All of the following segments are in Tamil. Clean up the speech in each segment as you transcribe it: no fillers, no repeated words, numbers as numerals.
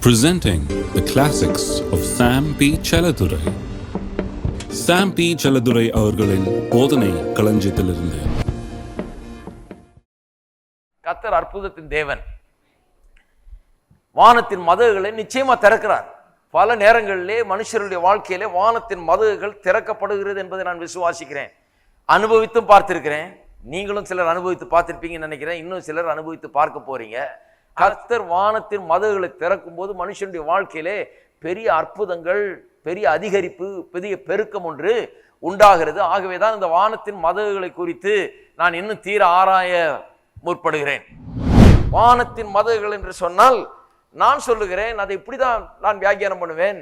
Presenting the classics of Sam P. Chaladurai. Sam P. Chaladurai அவர்களின் போதனை களஞ்சியத்திலிருந்து. கர்த்தர் அற்புதத்தின் தேவன். வானத்தின் மதகுகளை நிச்சயமா திறக்கிறார். பல நேரங்களிலே மனுஷருடைய வாழ்க்கையிலே வானத்தின் மதகுகள் திறக்கப்படுகிறது என்பதை நான் விசுவாசிக்கிறேன். அனுபவித்தும் பார்த்திருக்கிறேன். நீங்களும் சிலர் அனுபவித்து பார்த்திருப்பீங்கன்னு நினைக்கிறேன். இன்னும் சிலர் அனுபவித்து பார்க்க போறீங்க. கர்த்தர் வானத்தின் மதகுகளை திறக்கும் போது மனுஷனுடைய வாழ்க்கையிலே பெரிய அற்புதங்கள், பெரிய அதிகரிப்பு, பெரிய பெருக்கம் ஒன்று உண்டாகிறது. ஆகவேதான் இந்த வானத்தின் மதகுகளை குறித்து நான் இன்னும் தீர ஆராய முற்படுகிறேன். வானத்தின் மதகுகள் என்று சொன்னால் நான் சொல்லுகிறேன், அதை இப்படிதான் நான் வியாக்கியானம் பண்ணுவேன்.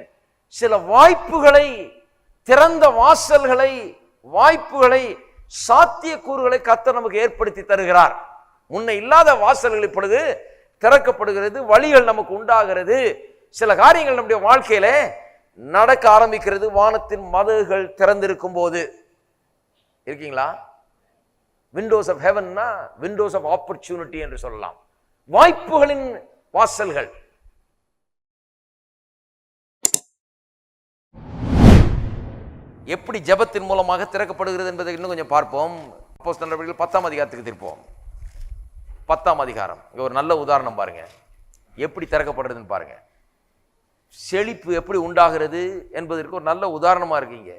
சில வாய்ப்புகளை, திறந்த வாசல்களை, வாய்ப்புகளை, சாத்தியக்கூறுகளை கர்த்தர் நமக்கு ஏற்படுத்தி தருகிறார். முன்ன இல்லாத வாசல்கள் இப்பொழுது திறக்கப்படுகிறது, வழிகள் நமக்கு உண்டாகிறது, சில காரியங்கள் நம்முடைய வாழ்க்கையில நடக்க ஆரம்பிக்கிறது. வானத்தின் மதகுகள் திறந்திருக்கும் போது இருக்கீங்களா? விண்டோஸ் ஆஃப் ஹெவன்னா விண்டோஸ் ஆஃப் ஆப்பர்ச்சுனிட்டி என்று சொல்லலாம். வாய்ப்புகளின் வாசல்கள். எப்படி ஜெபத்தின் மூலமாக திறக்கப்படுகிறது என்பதை இன்னும் கொஞ்சம் பார்ப்போம். அப்போஸ்தலர் நடவடிக்கைகள் 10ஆம் அதிகாரத்துக்கு திருப்போம். 10ஆம் அதிகாரம். இங்க ஒரு நல்ல உதாரணம் பாருங்க, எப்படி திறக்கப்படுறதுன்னு பாருங்க. செழிப்பு எப்படி உண்டாகிறது என்பதற்கு ஒரு நல்ல உதாரணமா இருக்கீங்க.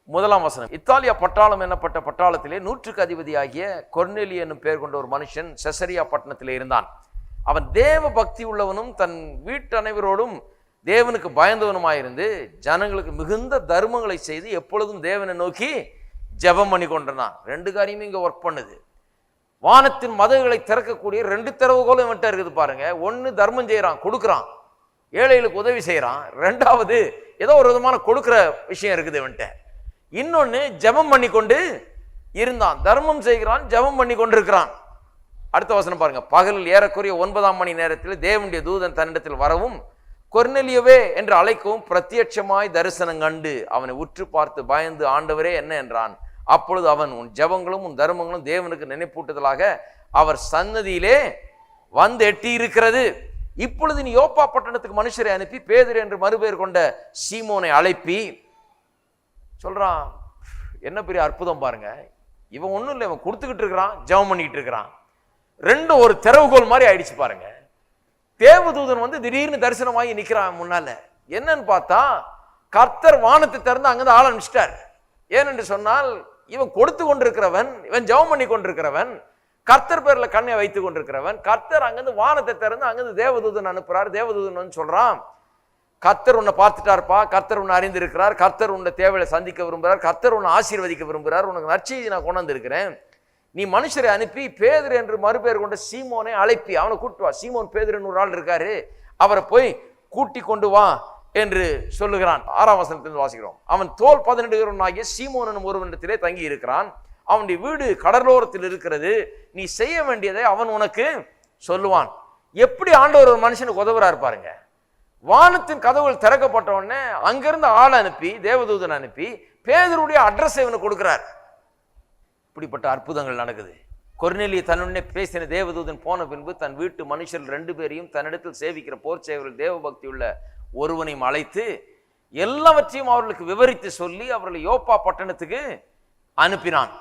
1ஆம் வசனம். இத்தாலியா பட்டாளம் என்னப்பட்ட பட்டாளத்திலே 100க்கு அதிபதியாகிய கொர்நேலியு என்னும் பெயர் கொண்ட ஒரு மனுஷன் செசரியா பட்டணத்திலே இருந்தான். அவன் தேவ பக்தி உள்ளவனும் தன் வீட்டு அனைவரோடும் தேவனுக்கு பயந்தவனுமாயிருந்து ஜனங்களுக்கு மிகுந்த தர்மங்களை செய்து எப்பொழுதும் தேவனை நோக்கி ஜெபம் பண்ணி கொண்டிருந்தான். 2 காரியமும் இங்க ஒர்க் பண்ணுது. வானத்தின் மதகுகளை திறக்கக்கூடிய 2 திறவுகோலும் இவன்ட்ட இருக்குது பாருங்க. 1 தர்மம் செய்யறான், கொடுக்குறான், ஏழைகளுக்கு உதவி செய்யறான். 2வது ஏதோ ஒரு விதமான கொடுக்கிற விஷயம் இருக்குது இவன்ட்ட. இன்னொன்னு ஜெபம் பண்ணி கொண்டு இருந்தான். தர்மம் செய்கிறான், ஜெபம் பண்ணி கொண்டிருக்கிறான். அடுத்த வசனம் பாருங்க. பகலில் ஏறக்குறைய 9ஆம் மணி நேரத்தில் தேவனுடைய தூதன் தன்னிடத்தில் வரவும் கொர்நேலியுவே என்று அழைக்கவும் பிரத்யட்சமாய் தரிசனம் கண்டு அவனை உற்று பார்த்து பயந்து, ஆண்டவரே என்ன என்றான். அப்பொழுது அவன், உன் ஜெபங்களும் உன் தர்மங்களும் தேவனுக்கு நினைப்பூட்டுதலாக அவர் சன்னதியிலே வந்து எட்டி இருக்கிறது. இப்பொழுது நீ யோப்பா பட்டணத்துக்கு மனுஷரை அனுப்பி பேதுரு என்று மறுபெயர் கொண்ட சீமோனை அழைப்பி சொல்றான். என்ன பெரிய அற்புதம் பாருங்க. இவன் ஒன்றும் இல்லை, இவன் கொடுத்துக்கிட்டு இருக்கிறான், ஜெபம் பண்ணிக்கிட்டு இருக்கிறான். 2 ஒரு திறவுகோல் மாதிரி ஆயிடுச்சு பாருங்க. தேவதூதன் வந்து திடீர்னு தரிசனமாகி நிற்கிறான் முன்னால. என்னன்னு பார்த்தா கர்த்தர் வானத்தை திறந்து அங்கிருந்து ஆள் அனுப்பிச்சிட்டார். ஏனென்று சொன்னால் இவன் கொடுத்து கொண்டிருக்கிறவன், இவன் ஜெபம் பண்ணி கொண்டிருக்கிறவன், கர்த்தர் பேர்ல கண்ணை வைத்து கொண்டிருக்கிறவன். கர்த்தர் அங்கிருந்து வானத்தை திறந்து அங்கிருந்து தேவதூதன் அனுப்புறார். தேவதூதன் வந்து சொல்றான், கர்த்தர் உன்னை பார்த்துட்டார்ப்பா, கர்த்தர் உன்னை அறிந்திருக்கிறார், கர்த்தர் உன்னை தேவையை சந்திக்க விரும்புகிறார், கர்த்தர் உன்னை ஆசீர்வதிக்க விரும்புகிறார், உனக்கு நற்செய்தி நான் கொண்டு வந்திருக்கிறேன். நீ மனுஷரை அனுப்பி பேதுரு என்று மறுபெயர் கொண்ட சீமோனை அழைப்பி அவனை கூட்டு வா. சீமோன் பேதுருன்னு ஒரு ஆள் இருக்காரு, அவரை போய் கூட்டி கொண்டு வா என்று சொல்லுகிறான். 6ஆம் வசனத்திலிருந்து வாசிக்கிறோம். அவன் தோல் 12 ஆகிய சீமோன் என்னும் ஒருவனிடத்திலே தங்கி இருக்கிறான். அவனுடைய வீடு கடலோரத்தில் இருக்கிறது. நீ செய்ய வேண்டியதை அவன் உனக்கு சொல்லுவான். எப்படி ஆண்டவர் ஒரு மனுஷனுக்கு உதவுறாரு பாருங்க. வானத்தின் கதவுகள் திறக்கப்பட்ட உடனே அங்கிருந்து ஆள் அனுப்பி, தேவதூதன் அனுப்பி பேதுருடைய அட்ரஸ் இவனுக்கு கொடுக்கிறார். இப்படிப்பட்ட அற்புதங்கள் நடக்குது. கொர்நேலியு தன்னுடனே பேசின தேவதூதன் போன பின்பு தன் வீட்டு மனுஷர் 2 பேரையும் தன்னிடத்தில் சேவிக்கிற போர் சேவர்கள் தேவ பக்தி உள்ள ஒருவனையும் அழைத்து எல்லாவற்றையும் அவர்களுக்கு விவரித்து சொல்லி அவர்களை யோப்பா பட்டணத்துக்கு அனுப்பினான்.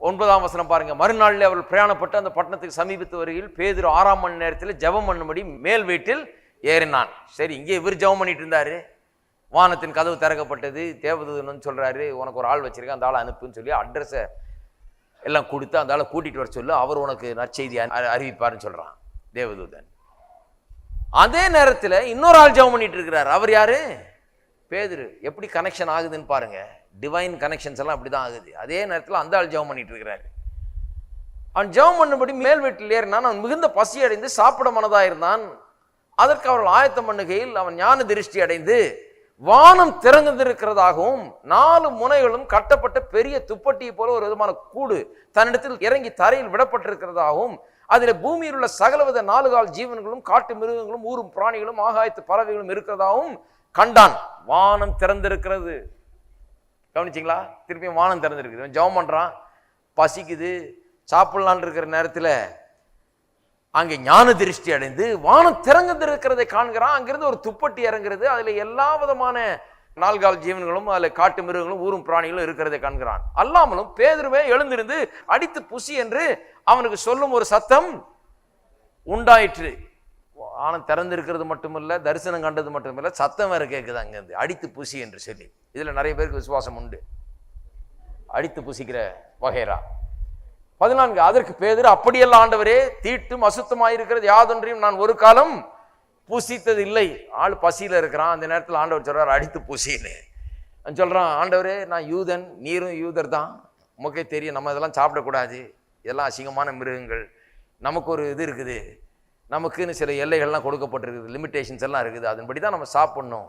9ஆம் வசனம் பாருங்க. மறுநாளில் அவர்கள் பிரயாணப்பட்டு அந்த பட்டணத்துக்கு சமீபத்து வருகையில் பேதுரு 6ஆம் மணி நேரத்தில் ஜெபம் பண்ணும்படி மேல் வீட்டில் ஏறினான். சரி, இங்கே இவர் ஜெபம் பண்ணிட்டு இருந்தாரு. வானத்தின் கதவு திறக்கப்பட்டது. தேவதூதன் சொல்றாரு, உனக்கு ஒரு ஆள் வச்சிருக்கேன், அந்த ஆளை அனுப்புன்னு சொல்லி அட்ரஸை எல்லாம் கொடுத்து அந்த ஆளை கூட்டிட்டு வர சொல்லு, அவர் உனக்கு நற்செய்தி அறிவிப்பாருன்னு சொல்றான் தேவதூதன். அதே நேரத்தில் இன்னொரு ஆள் ஜெபம் பண்ணிட்டு இருக்கிறார். அவர் யாரு? பேதுரு. எப்படி கனெக்ஷன் ஆகுதுன்னு பாருங்க. டிவைன் கனெக்ஷன்ஸ் எல்லாம் அப்படிதான் ஆகுது. அதே நேரத்தில் அந்த ஆள் ஜெபம் பண்ணிட்டு இருக்கிறாரு. அவன் ஜெபம் பண்ணும்படி மேல் வீட்டில் ஏறினான். அவன் மிகுந்த பசி அடைந்து சாப்பிட மனதா இருந்தான். அதற்கு அவர்கள் ஆயத்தம் பண்ணுகையில் அவன் ஞான திருஷ்டி அடைந்து வானம் திறந்திருக்கிறதாகவும் 4 முனைகளும் கட்டப்பட்ட பெரிய துப்பட்டியை போல ஒரு விதமான கூடு தன்னிடத்தில் இறங்கி தரையில் விடப்பட்டிருக்கிறதாகவும் அதில் பூமியில் உள்ள சகலவித 4 கால் ஜீவன்களும் காட்டு மிருகங்களும் ஊரும் பிராணிகளும் ஆகாயத்து பறவைகளும் இருக்கிறதாகவும் கண்டான். வானம் திறந்திருக்கிறது. கவனிச்சிங்களா? திருப்பியும் வானம் திறந்திருக்குது. ஜெபம் பண்றான், பசிக்குது, சாப்பிடலான் இருக்கிற நேரத்தில் அங்கே ஞான திருஷ்டி அடைந்து வானம் திறந்திருக்கிறதை காண்கிறான். அங்கிருந்து ஒரு துப்பட்டி இறங்குறது, அதுல எல்லா விதமான நால்கால் ஜீவன்களும் அதுல காட்டு மிருகங்களும் ஊரும் பிராணிகளும் இருக்கிறதை காண்கிறான். அல்லாமலும் பேதுருவே எழுந்திருந்து அடித்து புசி என்று அவனுக்கு சொல்லும் ஒரு சத்தம் உண்டாயிற்று. வானம் திறந்திருக்கிறது மட்டுமல்ல, தரிசனம் கண்டது மட்டுமல்ல, சத்தம் வேற கேட்குது அங்கிருந்து, அடித்து புசி என்று சொல்லி. இதுல நிறைய பேருக்கு விசுவாசம் உண்டு, அடித்து புசிக்கிற வகைரா. 14 அதற்கு பேதுரு, அப்படியெல்லாம் ஆண்டவரே, தீட்டும் அசுத்தமாயிருக்கிறது யாதொன்றையும் நான் ஒரு காலம் பூசித்தது இல்லை. ஆள் பசியில இருக்கிறான். அந்த நேரத்தில் ஆண்டவர் சொல்றார் அடித்து பூசின்னு சொல்றான். ஆண்டவரே, நான் யூதன், நீரும் யூதர் தான், உமக்கே தெரியும், நம்ம இதெல்லாம் சாப்பிடக்கூடாது, இதெல்லாம் அசிங்கமான மிருகங்கள், நமக்கு ஒரு இது இருக்குது, நமக்குன்னு சில எல்லைகள்லாம் கொடுக்கப்பட்டிருக்குது, லிமிட்டேஷன்ஸ் எல்லாம் இருக்குது, அதன்படி தான் நம்ம சாப்பிடணும்.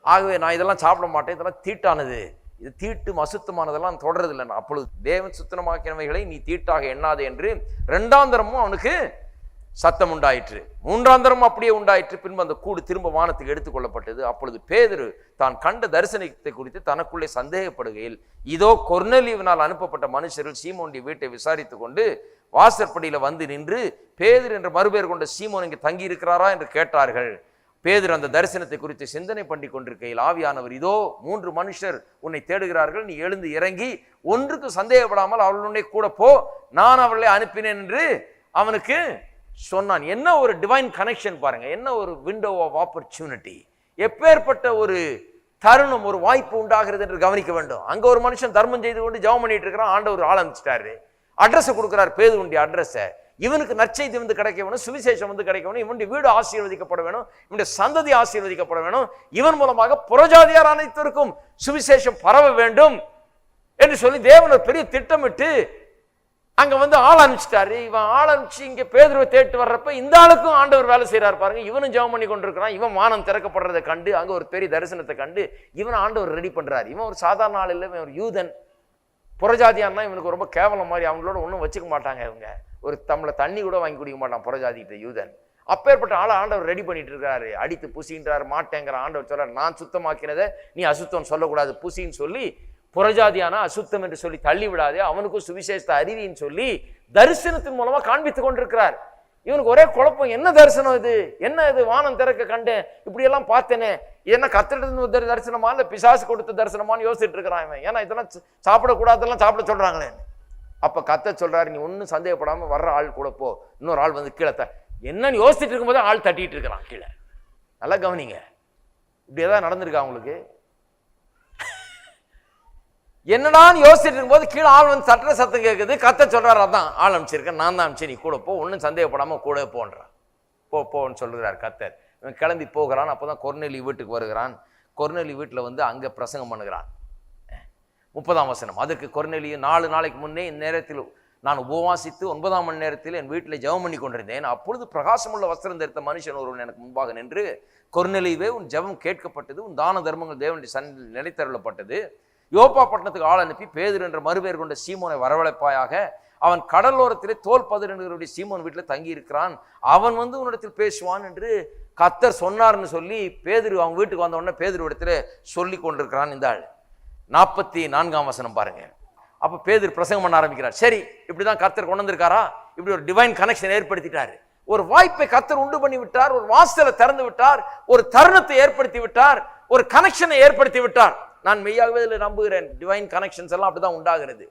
ஆகவே நான் இதெல்லாம் சாப்பிட மாட்டேன், இதெல்லாம் தீட்டானது, இது தீட்டும் அசுத்தமானதெல்லாம் தொடரதில்லை. அப்பொழுது தேவன் சுத்தமாக்கினவைகளை நீ தீட்டாக எண்ணாது என்று 2ஆம் தரமும் அவனுக்கு சத்தம் உண்டாயிற்று. 3ஆம் தரம் அப்படியே உண்டாயிற்று. பின்பு அந்த கூடு திரும்ப வானத்துக்கு எடுத்துக்கொள்ளப்பட்டது. அப்பொழுது பேதுரு தான் கண்ட தரிசனத்தை குறித்து தனக்குள்ளே சந்தேகப்படுகையில், இதோ கொர்நேலியுவினால் அனுப்பப்பட்ட மனுஷர்கள் சீமோனுடைய வீட்டை விசாரித்து கொண்டு வாசற்படியில வந்து நின்று, பேதுரு என்ற மறுபெயர் கொண்ட சீமோன் இங்கே தங்கி இருக்கிறாரா என்று கேட்டார்கள். பேதுரு அந்த தரிசனத்தை குறித்து சிந்தனை பண்ணி கொண்டிருக்கையில் ஆவியானவர், இதோ 3 மனுஷர் உன்னை தேடுகிறார்கள், நீ எழுந்து இறங்கி ஒன்றுக்கு சந்தேகப்படாமல் அவர்களுடைய கூட போ, நான் அவர்களை அனுப்பினேன் என்று அவனுக்கு சொன்னான். என்ன ஒரு டிவைன் கனெக்ஷன் பாருங்க, என்ன ஒரு விண்டோ ஆஃப் ஆப்பர்ச்சுனிட்டி, எப்பேற்பட்ட ஒரு தருணம், ஒரு வாய்ப்பு உண்டாகிறது என்று கவனிக்க வேண்டும். அங்க ஒரு மனுஷன் தர்மம் செய்து கொண்டு ஜெபம் பண்ணிட்டு இருக்கிறான். ஆண்டவர் ஆள் அனுப்பிச்சிட்டாரு, அட்ரஸ் கொடுக்கிறார், பேதுருடைய அட்ரஸ். இவனுக்கு நற்செய்தி வந்து கிடைக்க வேணும், சுவிசேஷம் வந்து கிடைக்க வேணும், இவனுடைய வீடு ஆசீர்வதிக்கப்பட வேணும், இவனுடைய சந்ததி ஆசீர்வதிக்கப்பட வேணும், இவன் மூலமாக புறஜாதியார் அனைத்திற்கும் சுவிசேஷம் பரவ வேண்டும் என்று சொல்லி தேவன் ஒரு பெரிய திட்டமிட்டு அங்க வந்து ஆள் அனுப்பிச்சிட்டாரு. இவன் ஆள் அனுப்பிச்சு இங்க பேதுருவை தேட்டு வர்றப்ப இந்த ஆளுக்கும் ஆண்டவர் வேலை செய்யறாரு பாருங்க. இவனும் ஜெபம் பண்ணி கொண்டிருக்கிறான். இவன் வானம் திறக்கப்படுறதை கண்டு, அங்க ஒரு பெரிய தரிசனத்தை கண்டு இவன் ஆண்டவர் ரெடி பண்றாரு. இவன் ஒரு சாதாரண ஆள் இல்லை, இவன் ஒரு யூதன். புறஜாதியான்னா இவனுக்கு ரொம்ப கேவலம் மாதிரி, அவங்களோட ஒன்றும் வச்சுக்க மாட்டாங்க. இவங்க ஒரு தமிழ தண்ணி கூட வாங்கி குடிக்க மாட்டான் புறஜாதிகிட்ட யூதன். அப்பேற்பட்ட ஆளை ஆண்டவர் ரெடி பண்ணிட்டு இருக்காரு. அடித்து புசின்றாரு, மாட்டேங்கிற ஆண்டவர் சொல்றாரு, நான் சுத்தமாக்கினதை நீ அசுத்தம் சொல்லக்கூடாது, புசின்னு சொல்லி புறஜாதியான அசுத்தம் என்று சொல்லி தள்ளி விடாதே, அவனுக்கும் சுவிசேஷத்தை அறிவின்னு சொல்லி தரிசனத்தின் மூலமா காண்பித்துக் கொண்டிருக்கிறார். இவனுக்கு ஒரே குழப்பம், என்ன தரிசனம் இது, என்ன இது, வானம் திறக்க கண்டேன், இப்படி எல்லாம் பார்த்தேனே, என்ன கத்திரத்து தரிசனமா இல்ல பிசாசு கொடுத்த தரிசனமான்னு யோசிச்சுட்டு இருக்கிறான் இவன். ஏன்னா இதெல்லாம் சாப்பிடக்கூடாதெல்லாம் சாப்பிட சொல்றாங்களே. அப்ப கத்த சொல்றாரு, நீ ஒன்னும் சந்தேகப்படாம வர்ற ஆள் கூட போ, இன்னொரு ஆள் வந்து கீழே என்னன்னு யோசிச்சுட்டு இருக்கும்போது ஆள் தட்டிட்டு இருக்கிறான் கீழே. நல்லா கவனிங்க, இப்படி ஏதாவது நடந்திருக்கா உங்களுக்கு? என்னடான்னு யோசிச்சுட்டு இருக்கும்போது கீழே ஆள் வந்து தட்டுற சத்தம் கேட்குது. கத்த சொல்றாரு, அதான் ஆள் அனுப்பிச்சிருக்கேன், நான் தான் அனுப்பிச்சு, நீ கூட போ, ஒன்றும் சந்தேகப்படாம கூட போன்றான். போன்னு சொல்லுகிறார் கத்தர். இவன் கிளம்பி போகிறான். அப்போதான் கொர்நேலி வீட்டுக்கு வருகிறான். கொர்நேலி வீட்டில் வந்து அங்கே பிரசங்கம் பண்ணுகிறான். 30ஆம் வசனம். அதற்கு கொர்நேலியு, 4 நாளைக்கு முன்னே இந்நேரத்தில் நான் உபவாசித்து 9ஆம் மணி நேரத்தில் என் வீட்டில் ஜெபம் பண்ணி கொண்டிருந்தேன். அப்பொழுது பிரகாசமுள்ள வஸ்திரம் தரித்த மனுஷன் ஒருவன் எனக்கு முன்பாக நின்று, கொர்நேலியுவே, உன் ஜெபம் கேட்கப்பட்டது, உன் தான தர்மங்கள் தேவனுடைய சன்னிதியில் நிலைத்தருளப்பட்டது. யோப்பா பட்டணத்துக்கு ஆள் அனுப்பி பேதுரு என்ற மறுபெயர் கொண்ட சீமோனை வரவழைப்பாயாக, அவன் கடலோரத்திலே தோல் பதறினுடைய சீமோன் வீட்டில் தங்கி இருக்கிறான், அவன் வந்து உன்னிடத்தில் பேசுவான் என்று கத்தர் சொன்னார்னு சொல்லி பேதுரு அவங்க வீட்டுக்கு வந்த உடனே பேதுரு இடத்துல சொல்லி கொண்டிருக்கிறான். இந்த ஆள் 44ஆம் வசனம் பாருங்க. அப்ப பேதுரு பிரசங்கம் பண்ண ஆரம்பிக்கிறார். சரி, இப்படிதான் கர்த்தர் கொண்டு வந்திருக்காரா? இப்படி ஒரு டிவைன் கனெக்ஷன் ஏற்படுத்திட்டாரு. ஒரு வாய்ப்பை கர்த்தர் உண்டு பண்ணி விட்டார், ஒரு வாசலை திறந்து விட்டார், ஒரு தருணத்தை ஏற்படுத்தி விட்டார், ஒரு கனெக்ஷனை ஏற்படுத்தி விட்டார். நான் மெய்யாகவே இதில் நம்புகிறேன், டிவைன் கனெக்ஷன்ஸ் எல்லாம் அப்படிதான் உண்டாகிறது.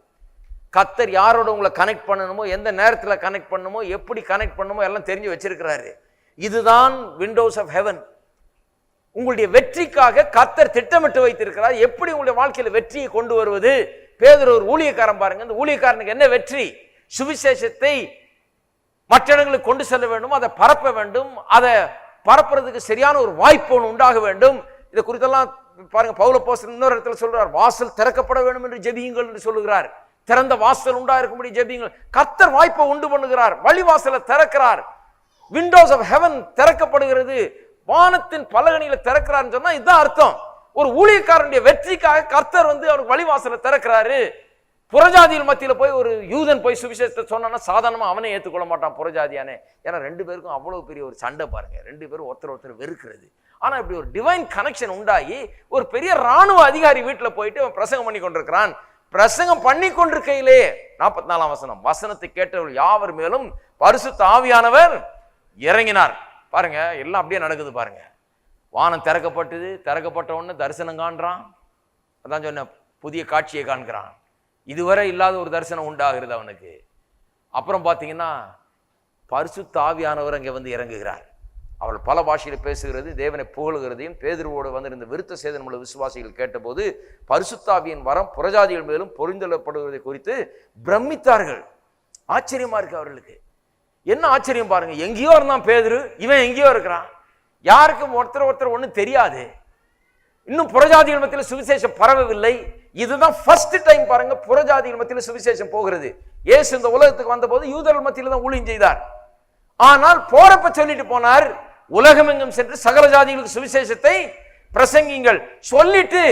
கர்த்தர் யாரோட உங்களை கனெக்ட் பண்ணணுமோ, எந்த நேரத்தில் கனெக்ட் பண்ணணுமோ, எப்படி கனெக்ட் பண்ணணுமோ எல்லாம் தெரிஞ்சு வச்சிருக்கிறாரு. இதுதான் விண்டோஸ் ஆஃப் ஹெவன். உங்களுடைய வெற்றிக்காக கர்த்தர் திட்டமிட்டு வைத்திருக்கிறார். எப்படி உங்களுடைய வாழ்க்கையில வெற்றியை கொண்டு வருவது? பேதுரு ஒரு ஊழியக்காரன் பாருங்க. இந்த ஊழியக்காரனுக்கு என்ன வெற்றி? சுவிசேஷத்தை மற்ற இடங்களுக்கு கொண்டு செல்ல வேண்டும், அதை பரப்ப வேண்டும், அதை பரப்புறதுக்கு சரியான ஒரு வாய்ப்பு ஒன்று உண்டாக வேண்டும். இதை குறித்தெல்லாம் பாருங்க, பவுல் அப்போஸ்தலன் இன்னொரு இடத்துல சொல்றார், வாசல் திறக்கப்பட வேண்டும் என்று ஜெபியுங்கள் என்று சொல்லுகிறார். திறந்த வாசல் உண்டா இருக்கும்படி ஜெபியுங்கள். கர்த்தர் வாய்ப்பை உண்டு பண்ணுகிறார், வழிவாசலை திறக்கிறார். விண்டோஸ் ஆஃப் ஹெவன் திறக்கப்படுகிறது, வானத்தின் பலகணியில திறக்கிறார்னு சொன்னா இதுதான் அர்த்தம். ஒரு ஊழியக்காரனுடைய வெற்றிக்காக கர்த்தர் வந்து அவருக்கு வழிவாசலை திறக்கிறாரு. புறஜாதியில் மத்தியில போய் ஒரு யூதன் போய் சுவிசேஷத்தை சொன்னா சாதாரணமா அவனே ஏற்றுக்கொள்ள மாட்டான் புறஜாதியானே. ஏன்னா 2 பேருக்கும் அவ்வளவு பெரிய ஒரு சண்டை பாருங்க, 2 பேரும் ஒருத்தர் வெறுக்கிறது. ஆனா இப்படி ஒரு டிவைன் கனெக்ஷன் உண்டாகி ஒரு பெரிய ராணுவ அதிகாரி வீட்டுல போயிட்டு அவன் பிரசங்கம் பண்ணி கொண்டிருக்கிறான். பிரசங்கம் பண்ணி கொண்டிருக்கையிலே 44 வசனம், வசனத்தை கேட்டவர்கள் யாவர் மேலும் பரிசுத்த ஆவியானவர் இறங்கினார். பாருங்க, எல்லாம் அப்படியே நடக்குது பாருங்க. வானம் திறக்கப்பட்டது, திறக்கப்பட்ட உடனே தரிசனம் காண்றான். அதான் சொன்ன, புதிய காட்சியை காண்கிறான். இதுவரை இல்லாத ஒரு தரிசனம் உண்டாகிறது அவனுக்கு. அப்புறம் பார்த்தீங்கன்னா பரிசுத்த ஆவியானவர் அங்கே வந்து இறங்குகிறார். அவள் பல பாஷையில் பேசுகிறது, தேவனை புகழுகிறதையும் பேதுருவோடு வந்திருந்த விருத்த சேதனமுள்ள விசுவாசிகள் கேட்டபோது பரிசுத்தாவியின் வரம் புறஜாதிகள் மேலும் பொறிந்தொள்ளப்படுவதை குறித்து பிரமித்தார்கள். ஆச்சரியமா இருக்கு அவர்களுக்கு. என்ன ஆச்சரியம் பாருங்க, எங்கேயோ இருந்தான் பேதுரு, இவன் எங்கேயோ இருக்கிறான். யாருக்கும் ஒருத்தர் ஒன்றும் தெரியாது. இன்னும் புறஜாதிகள் மத்தியில் சுவிசேஷம் பரவவில்லை. இதுதான் ஃபர்ஸ்ட் டைம் பாருங்க புறஜாதிகள் மத்தியில் சுவிசேஷம் போகிறது. இயேசு இந்த உலகத்துக்கு வந்த போது யூதர்கள் மத்தியில் தான் ஊழியம் செய்தார். ஆனால் போறப்ப சொல்லிட்டு போனார், உலகமெங்கும் சென்று சகல ஜாதிகளுக்கு சுவிசேஷத்தை பிரசங்கிங்கள். சொல்லிட்டு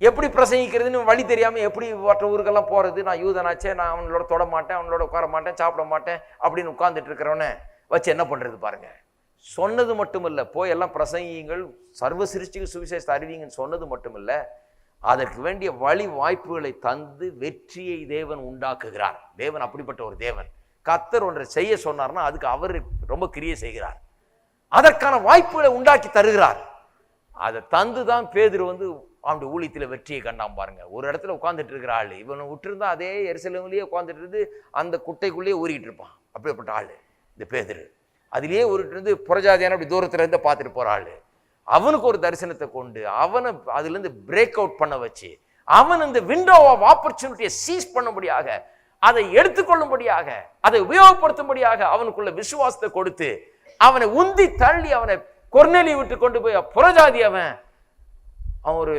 எப்படி பிரசங்கிக்கிறதுன்னு வழி தெரியாம எப்படி மற்ற ஊருக்கெல்லாம் போறது, நான் யூதனாச்சே, நான் அவனோட தொட மாட்டேன், அவனோட உட்கார மாட்டேன், சாப்பிட மாட்டேன் அப்படின்னு உட்கார்ந்துட்டு இருக்கிறவன வச்சு என்ன பண்றது பாருங்க. சொன்னது மட்டுமல்ல, போய் எல்லாம் பிரசங்கிங்கள், சர்வ சிருஷ்டிக்கு சுவிசேஷத்தை அறிவிங்கன்னு சொன்னது மட்டுமல்ல, அதற்கு வேண்டிய வழி வாய்ப்புகளை தந்து வெற்றியை தேவன் உண்டாக்குகிறார். தேவன் அப்படிப்பட்ட ஒரு தேவன். கர்த்தர் ஒன்றை செய்ய சொன்னார்னா அதுக்கு அவர் ரொம்ப கிரியை செய்கிறார். அதற்கான வாய்ப்புகளை உண்டாக்கி தருகிறார். அதை தந்துதான் பேதுரு வந்து அவனுடைய ஊழியத்தில் வெற்றியை கண்டாம் பாருங்க. ஒரு இடத்துல உட்கார்ந்துட்டு இருக்கிற ஆள், இவனை விட்டுருந்தா அதே எருசலேமிலேயே உட்கார்ந்துட்டு இருந்து அந்த குட்டைக்குள்ளேயே ஊறிக்கிட்டு இருப்பான். அப்படிப்பட்ட ஆள் இந்த பேதுரு. அதிலேயே ஊறிட்டு இருந்து புறஜாதியான அப்படி தூரத்துல இருந்து பார்த்துட்டு போற ஆளு. அவனுக்கு ஒரு தரிசனத்தை கொண்டு அவனை அதுல இருந்து பிரேக் அவுட் பண்ண வச்சு, அவன் இந்த விண்டோ ஆஃப் ஆப்பர்ச்சுனிட்டியை சீஸ் பண்ணும்படியாக, அதை எடுத்துக்கொள்ளும்படியாக, அதை உபயோகப்படுத்தும்படியாக அவனுக்குள்ள விசுவாசத்தை கொடுத்து அவனை உந்தி தள்ளி அவனை கொர்நேலியை விட்டு கொண்டு போய் புறஜாதி அவன் ஒரு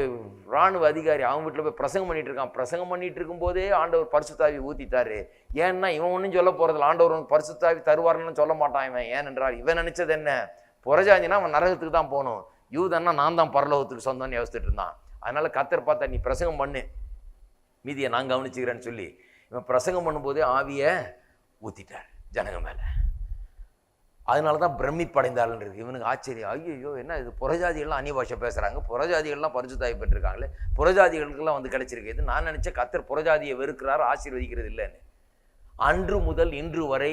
இராணுவ அதிகாரி அவன் வீட்டில் போய் பிரசங்கம் பண்ணிட்டு இருக்கான். பிரசங்கம் பண்ணிட்டு இருக்கும் போதே ஆண்டவர் பரிசுத்தாவி ஊத்திட்டாரு. ஏன்னா இவன் ஒன்றும் சொல்ல போறதில்ல, ஆண்டவர் ஒன்று பரிசுத்தாவி தருவார்னு சொல்ல மாட்டான் இவன். ஏனென்றால் இவன் நினைச்சது என்ன, புறஜாதினா அவன் நரகத்துக்கு தான் போகணும், யூதன்னா நான் தான் பரலோகத்துக்கு சொந்தம்னு யோசிச்சுட்டு இருந்தான். அதனால கர்த்தர் பார்த்தா, நீ பிரசங்கம் பண்ணு, மீதியை நான் கவனிச்சுக்கிறேன்னு சொல்லி இவன் பிரசங்கம் பண்ணும்போதே ஆவியை ஊத்திட்டார் ஜனங்க மேல. அதனாலதான் பிரமிப்படைந்தாள் இருக்கு. இவனுக்கு ஆச்சரியம், ஐயோ என்ன இது, புறஜாதிகள்லாம் அந்நிய பாஷை பேசுறாங்க, புறஜாதிகள்லாம் பரிசுத்தாவி பெற்றிருக்காங்களே, புறஜாதிகளுக்கெல்லாம் வந்து கிடைச்சிருக்கு. இது நான் நினைச்ச கர்த்தர் புறஜாதியை வெறுக்கிறார், ஆசீர்வதிக்கிறது இல்லைன்னு. அன்று முதல் இன்று வரை,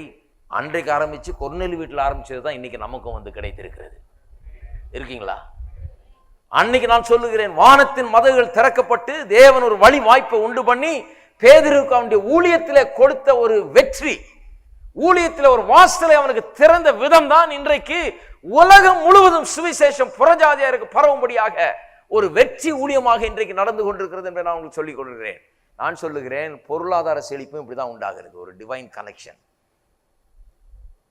அன்றைக்கு ஆரம்பிச்சு கொர்நேலி வீட்டில் ஆரம்பிச்சது தான் இன்னைக்கு நமக்கும் வந்து கிடைத்திருக்கிறது. இருக்கீங்களா? அன்னைக்கு நான் சொல்லுகிறேன், வானத்தின் மதகுகள் திறக்கப்பட்டு தேவன் ஒரு வழி வாய்ப்பை உண்டு பண்ணி பேதுருக்கு அவனுடைய ஊழியத்திலே கொடுத்த ஒரு வெற்றி, ஊழியத்தில் ஒரு வாசலை அவனுக்கு திறந்த விதம் தான் இன்றைக்கு உலகம் முழுவதும் சுவிசேஷம் புறஜாதியாருக்கு பரவும்படியாக ஒரு வெற்றி ஊழியமாக இன்றைக்கு நடந்து கொண்டிருக்கிறது என்று நான் உங்களுக்கு சொல்லிக் கொண்டிருக்கிறேன். நான் சொல்லுகிறேன், பொருளாதார செழிப்பும் இப்படிதான் உண்டாகிறது. ஒரு டிவைன் கனெக்ஷன்.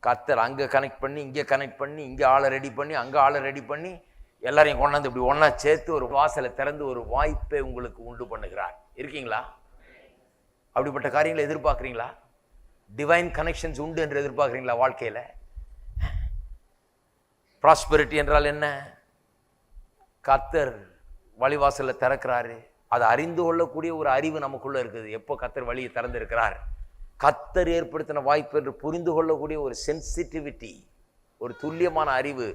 கர்த்தர் அங்க கனெக்ட் பண்ணி, இங்க கனெக்ட் பண்ணி, இங்க ஆளை ரெடி பண்ணி, அங்க ஆளை ரெடி பண்ணி, எல்லாரையும் கொண்டாந்து இப்படி ஒன்னா சேர்த்து ஒரு வாசலை திறந்து ஒரு வாய்ப்பை உங்களுக்கு உண்டு பண்ணுகிறார். இருக்கீங்களா? அப்படிப்பட்ட காரியங்களை எதிர்பார்க்குறீங்களா? டிவைன் கனெக்ஷன்ஸ் உண்டு என்று எதிர்பார்க்குறீங்களா வாழ்க்கையில்? ப்ராஸ்பெரிட்டி என்றால் என்ன? கர்த்தர் வழிவாசலை திறக்கிறாரு, அதை அறிந்து கொள்ளக்கூடிய ஒரு அறிவு நமக்குள்ள இருக்குது. எப்போ கர்த்தர் வழியை திறந்திருக்கிறார், கர்த்தர் ஏற்படுத்தின வாய்ப்பு என்று புரிந்து கொள்ளக்கூடிய ஒரு சென்சிட்டிவிட்டி, ஒரு துல்லியமான அறிவு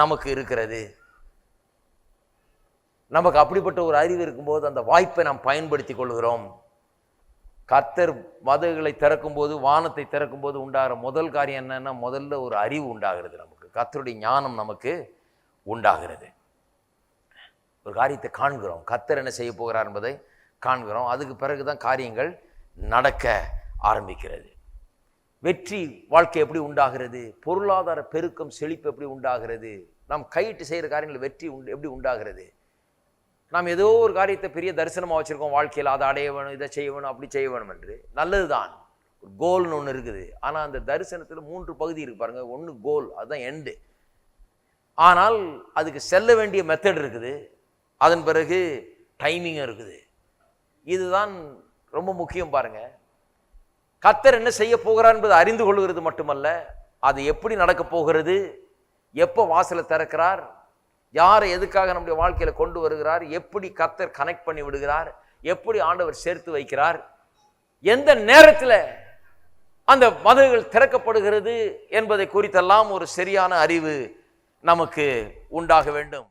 நமக்கு இருக்கிறது. நமக்கு அப்படிப்பட்ட ஒரு அறிவு இருக்கும்போது அந்த வாய்ப்பை நாம் பயன்படுத்தி கொள்கிறோம். கர்த்தர் மதகுகளை திறக்கும் போது, வானத்தை திறக்கும் போது உண்டாகிற முதல் காரியம் என்னன்னா, முதல்ல ஒரு அறிவு உண்டாகிறது. நமக்கு கர்த்தருடைய ஞானம் நமக்கு உண்டாகிறது. ஒரு காரியத்தை காண்கிறோம், கர்த்தர் என்ன செய்ய போகிறார் என்பதை காண்கிறோம். அதுக்கு பிறகுதான் காரியங்கள் நடக்க ஆரம்பிக்கிறது. வெற்றி வாழ்க்கை எப்படி உண்டாகிறது, பொருளாதார பெருக்கம் செழிப்பு எப்படி உண்டாகிறது, நாம் கையிட்டு செய்கிற காரியங்கள் வெற்றி எப்படி உண்டாகிறது. நாம் ஏதோ ஒரு காரியத்தை பெரிய தரிசனமாக வச்சுருக்கோம் வாழ்க்கையில், அதை அடைய வேணும், இதை செய்ய வேணும், அப்படி செய்ய வேணும் என்று. நல்லது தான், ஒரு கோல்னு ஒன்று இருக்குது. ஆனால் அந்த தரிசனத்தில் 3 பகுதி இருக்கு பாருங்க. ஒன்று கோல், அதுதான் எண்டு. ஆனால் அதுக்கு செல்ல வேண்டிய மெத்தட் இருக்குது, அதன் பிறகு டைமிங்கும் இருக்குது. இதுதான் ரொம்ப முக்கியம் பாருங்க. கர்த்தர் என்ன செய்ய போகிறார் என்பதை அறிந்து கொள்கிறது மட்டுமல்ல, அது எப்படி நடக்க போகிறது, எப்போ வாசலை திறக்கிறார், யாரை எதுக்காக நம்முடைய வாழ்க்கையில கொண்டு வருகிறார், எப்படி கர்த்தர் கனெக்ட் பண்ணி விடுகிறார், எப்படி ஆண்டவர் சேர்த்து வைக்கிறார், எந்த நேரத்தில் அந்த மதகுகள் திறக்கப்படுகிறது என்பதை குறித்தெல்லாம் ஒரு சரியான அறிவு நமக்கு உண்டாக வேண்டும்.